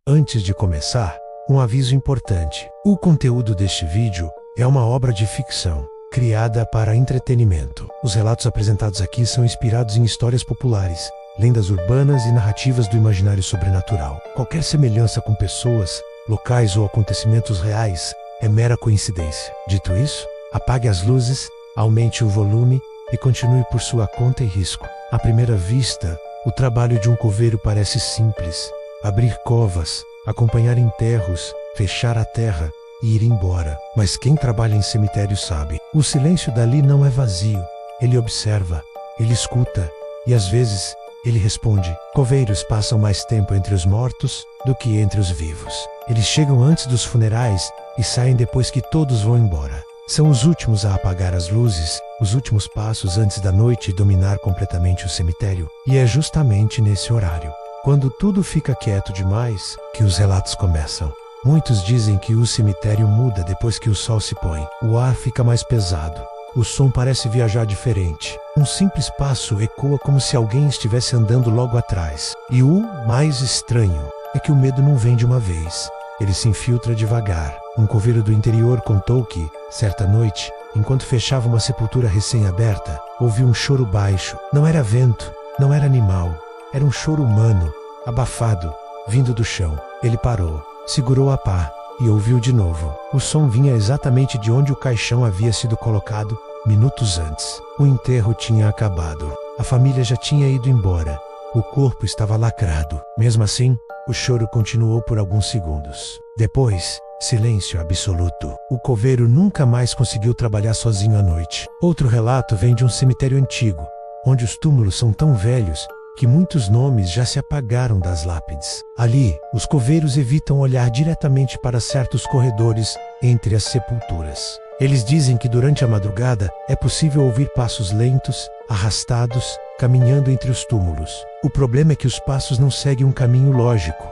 Antes de começar, um aviso importante. O conteúdo deste vídeo é uma obra de ficção, criada para entretenimento. Os relatos apresentados aqui são inspirados em histórias populares, lendas urbanas e narrativas do imaginário sobrenatural. Qualquer semelhança com pessoas, locais ou acontecimentos reais é mera coincidência. Dito isso, apague as luzes, aumente o volume e continue por sua conta e risco. À primeira vista, o trabalho de um coveiro parece simples: abrir covas, acompanhar enterros, fechar a terra e ir embora. Mas quem trabalha em cemitério sabe. O silêncio dali não é vazio. Ele observa, ele escuta e às vezes ele responde. Coveiros passam mais tempo entre os mortos do que entre os vivos. Eles chegam antes dos funerais e saem depois que todos vão embora. São os últimos a apagar as luzes, os últimos passos antes da noite dominar completamente o cemitério. E é justamente nesse horário, quando tudo fica quieto demais, que os relatos começam. Muitos dizem que o cemitério muda depois que o sol se põe. O ar fica mais pesado. O som parece viajar diferente. Um simples passo ecoa como se alguém estivesse andando logo atrás. E o mais estranho é que o medo não vem de uma vez. Ele se infiltra devagar. Um coveiro do interior contou que, certa noite, enquanto fechava uma sepultura recém-aberta, ouviu um choro baixo. Não era vento, não era animal. Era um choro humano, abafado, vindo do chão. Ele parou, segurou a pá e ouviu de novo. O som vinha exatamente de onde o caixão havia sido colocado minutos antes. O enterro tinha acabado. A família já tinha ido embora. O corpo estava lacrado. Mesmo assim, o choro continuou por alguns segundos. Depois, silêncio absoluto. O coveiro nunca mais conseguiu trabalhar sozinho à noite. Outro relato vem de um cemitério antigo, onde os túmulos são tão velhos que muitos nomes já se apagaram das lápides. Ali, os coveiros evitam olhar diretamente para certos corredores entre as sepulturas. Eles dizem que durante a madrugada é possível ouvir passos lentos, arrastados, caminhando entre os túmulos. O problema é que os passos não seguem um caminho lógico.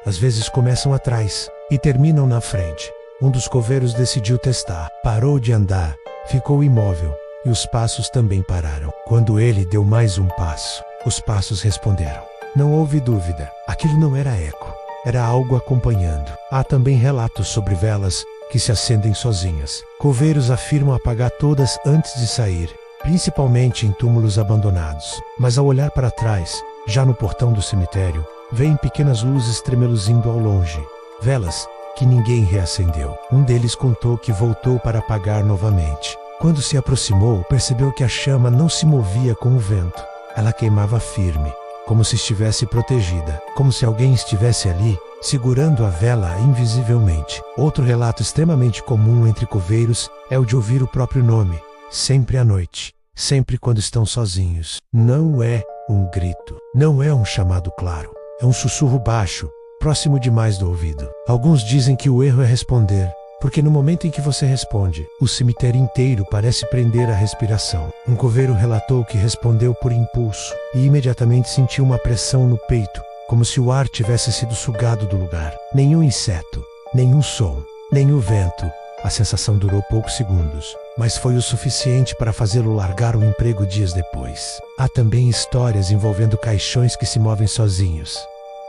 Às vezes começam atrás e terminam na frente. Um dos coveiros decidiu testar. Parou de andar, ficou imóvel e os passos também pararam. Quando ele deu mais um passo, os passos responderam. Não houve dúvida, aquilo não era eco, era algo acompanhando. Há também relatos sobre velas que se acendem sozinhas. Coveiros afirmam apagar todas antes de sair, principalmente em túmulos abandonados. Mas ao olhar para trás, já no portão do cemitério, veem pequenas luzes tremeluzindo ao longe. Velas que ninguém reacendeu. Um deles contou que voltou para apagar novamente. Quando se aproximou, percebeu que a chama não se movia com o vento. Ela queimava firme, como se estivesse protegida, como se alguém estivesse ali, segurando a vela invisivelmente. Outro relato extremamente comum entre coveiros é o de ouvir o próprio nome, sempre à noite, sempre quando estão sozinhos. Não é um grito, não é um chamado claro, é um sussurro baixo, próximo demais do ouvido. Alguns dizem que o erro é responder, porque no momento em que você responde, o cemitério inteiro parece prender a respiração. Um coveiro relatou que respondeu por impulso e imediatamente sentiu uma pressão no peito, como se o ar tivesse sido sugado do lugar. Nenhum inseto, nenhum som, nem o vento. A sensação durou poucos segundos, mas foi o suficiente para fazê-lo largar o emprego dias depois. Há também histórias envolvendo caixões que se movem sozinhos.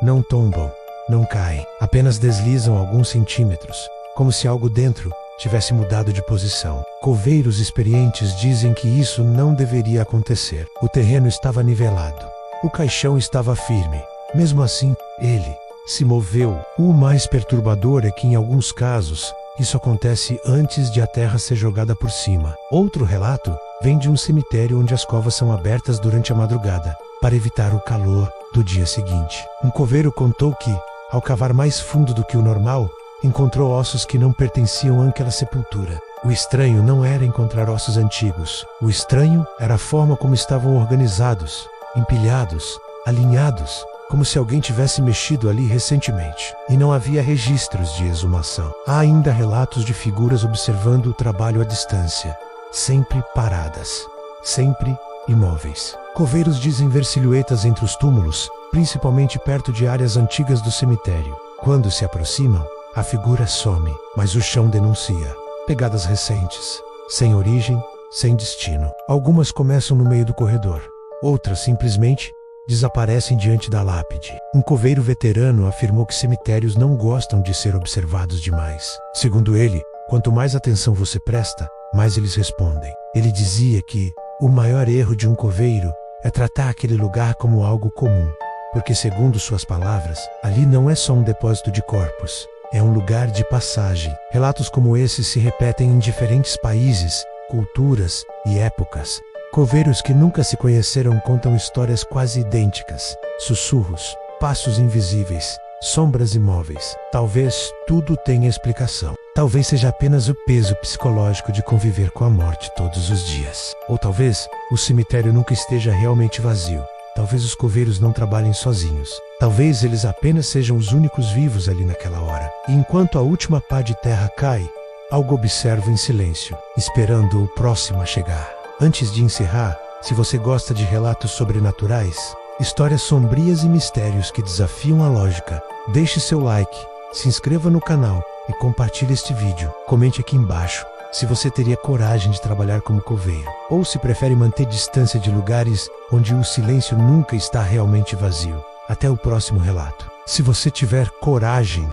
Não tombam, não caem, apenas deslizam alguns centímetros, como se algo dentro tivesse mudado de posição. Coveiros experientes dizem que isso não deveria acontecer. O terreno estava nivelado. O caixão estava firme. Mesmo assim, ele se moveu. O mais perturbador é que, em alguns casos, isso acontece antes de a terra ser jogada por cima. Outro relato vem de um cemitério onde as covas são abertas durante a madrugada, para evitar o calor do dia seguinte. Um coveiro contou que, ao cavar mais fundo do que o normal, encontrou ossos que não pertenciam àquela sepultura. O estranho não era encontrar ossos antigos. O estranho era a forma como estavam organizados, empilhados, alinhados, como se alguém tivesse mexido ali recentemente. E não havia registros de exumação. Há ainda relatos de figuras observando o trabalho à distância, sempre paradas, sempre imóveis. Coveiros dizem ver silhuetas entre os túmulos, principalmente perto de áreas antigas do cemitério. Quando se aproximam, a figura some, mas o chão denuncia. Pegadas recentes, sem origem, sem destino. Algumas começam no meio do corredor, outras simplesmente desaparecem diante da lápide. Um coveiro veterano afirmou que cemitérios não gostam de ser observados demais. Segundo ele, quanto mais atenção você presta, mais eles respondem. Ele dizia que o maior erro de um coveiro é tratar aquele lugar como algo comum, porque, segundo suas palavras, ali não é só um depósito de corpos, é um lugar de passagem. Relatos como esse se repetem em diferentes países, culturas e épocas. Coveiros que nunca se conheceram contam histórias quase idênticas, sussurros, passos invisíveis, sombras imóveis. Talvez tudo tenha explicação. Talvez seja apenas o peso psicológico de conviver com a morte todos os dias. Ou talvez o cemitério nunca esteja realmente vazio. Talvez os coveiros não trabalhem sozinhos. Talvez eles apenas sejam os únicos vivos ali naquela hora. E enquanto a última pá de terra cai, algo observa em silêncio, esperando o próximo a chegar. Antes de encerrar, se você gosta de relatos sobrenaturais, histórias sombrias e mistérios que desafiam a lógica, deixe seu like, se inscreva no canal e compartilhe este vídeo. Comente aqui embaixo se você teria coragem de trabalhar como coveiro, ou se prefere manter distância de lugares onde o silêncio nunca está realmente vazio. Até o próximo relato. Se você tiver coragem